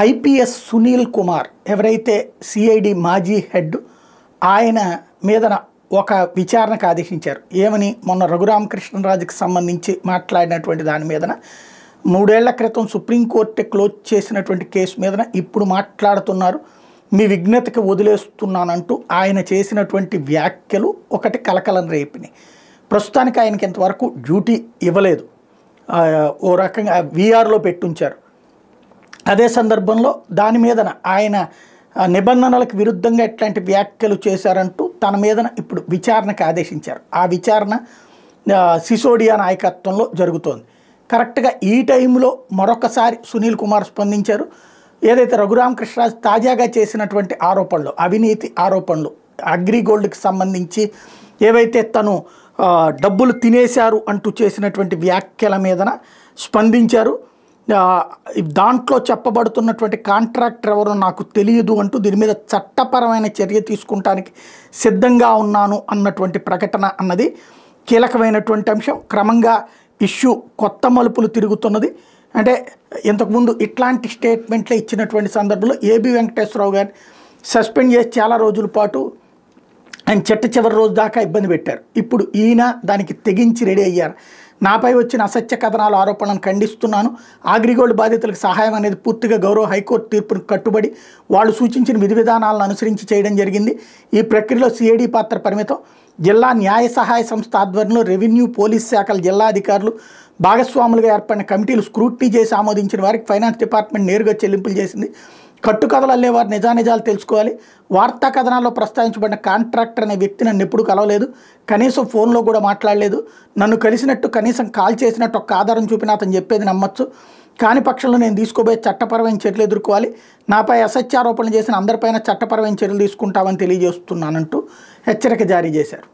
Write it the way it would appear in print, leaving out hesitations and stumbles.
IPS Sunil Kumar ఎవరైతే CID మాజీ head ఆయన మీదన ఒక విచారణకు ఆదేశించారు. ఏమని మొన్న రఘురామకృష్ణరాజుకి సంబంధించి మాట్లాడినటువంటి దాని మీదన 3 ఏళ్ల క్రితం సుప్రీంకోర్టు క్లోజ్ చేసినటువంటి కేసు మీదన ఇప్పుడు మాట్లాడుతున్నారు. మీ విజ్ఞతకి వదిలేస్తున్నానంటూ ఆయన చేసినటువంటి వ్యాఖ్యలు ఒకటి కలకలం రేపినాయి. ప్రస్తుతానికి ఆయనకి ఇంతవరకు డ్యూటీ ఇవ్వలేదు, ఓ రకంగా వీఆర్లో పెట్టుంచారు. అదే సందర్భంలో దాని మీదన ఆయన నిబంధనలకు విరుద్ధంగా ఎట్లాంటి వ్యాఖ్యలు చేశారంటూ తన మీదన ఇప్పుడు విచారణకు ఆదేశించారు. ఆ విచారణ సిసోడియా నాయకత్వంలో జరుగుతోంది. కరెక్ట్గా ఈ టైంలో మరొకసారి సునీల్ కుమార్ స్పందించారు. ఏదైతే రఘురామకృష్ణరాజు తాజాగా చేసినటువంటి ఆరోపణలు, అవినీతి ఆరోపణలు, అగ్రిగోల్డ్కి సంబంధించి ఏవైతే తను డబ్బులు తినేశారు అంటూ చేసినటువంటి వ్యాఖ్యల మీదన స్పందించారు. దాంట్లో చెప్పబడుతున్నటువంటి కాంట్రాక్టర్ ఎవరో నాకు తెలియదు అంటూ దీని మీద చట్టపరమైన చర్య తీసుకుంటానికి సిద్ధంగా ఉన్నాను అన్నటువంటి ప్రకటన అన్నది కీలకమైనటువంటి అంశం. క్రమంగా ఇష్యూ కొత్త మలుపులు తిరుగుతున్నది. అంటే ఇంతకుముందు ఇట్లాంటి స్టేట్మెంట్లే ఇచ్చినటువంటి సందర్భంలో ఏబి వెంకటేశ్వరరావు గారిని సస్పెండ్ చేసి చాలా రోజుల పాటు ఆయన చివరి రోజు దాకా ఇబ్బంది పెట్టారు. ఇప్పుడు ఈయన దానికి తెగించి రెడీ అయ్యారు. నాపై వచ్చిన అసత్య కథనాల ఆరోపణలను ఖండిస్తున్నాను. అగ్రిగోల్డ్ బాధితులకు సహాయం అనేది పూర్తిగా గౌరవ హైకోర్టు తీర్పును కట్టుబడి వాళ్ళు సూచించిన విధి విధానాలను అనుసరించి చేయడం జరిగింది. ఈ ప్రక్రియలో సిఐడి పాత్ర పరిమితం. జిల్లా న్యాయ సహాయ సంస్థ ఆధ్వర్యంలో రెవెన్యూ, పోలీస్ శాఖల జిల్లా అధికారులు భాగస్వాములుగా ఏర్పడిన కమిటీలు స్క్రూటినీ చేసి ఆమోదించిన వారికి ఫైనాన్స్ డిపార్ట్మెంట్ నేరుగా చెల్లింపులు చేసింది. కట్టుకథలు అల్లేవారు నిజానిజాలు తెలుసుకోవాలి. వార్తా కథనాల్లో ప్రస్తావించబడిన కాంట్రాక్టర్ అనే వ్యక్తి నన్ను ఎప్పుడు కలవలేదు, కనీసం ఫోన్లో కూడా మాట్లాడలేదు. నన్ను కలిసినట్టు కనీసం కాల్ చేసినట్టు ఒక ఆధారం చూపిన అతను చెప్పేది నమ్మచ్చు. కాని పక్షంలో నేను తీసుకోబోయే చట్టపరమైన చర్యలు ఎదుర్కోవాలి. నాపై అసత్యారోపణలు చేసిన అందరిపైన చట్టపరమైన చర్యలు తీసుకుంటామని తెలియజేస్తున్నానంటూ హెచ్చరిక జారీ చేశారు.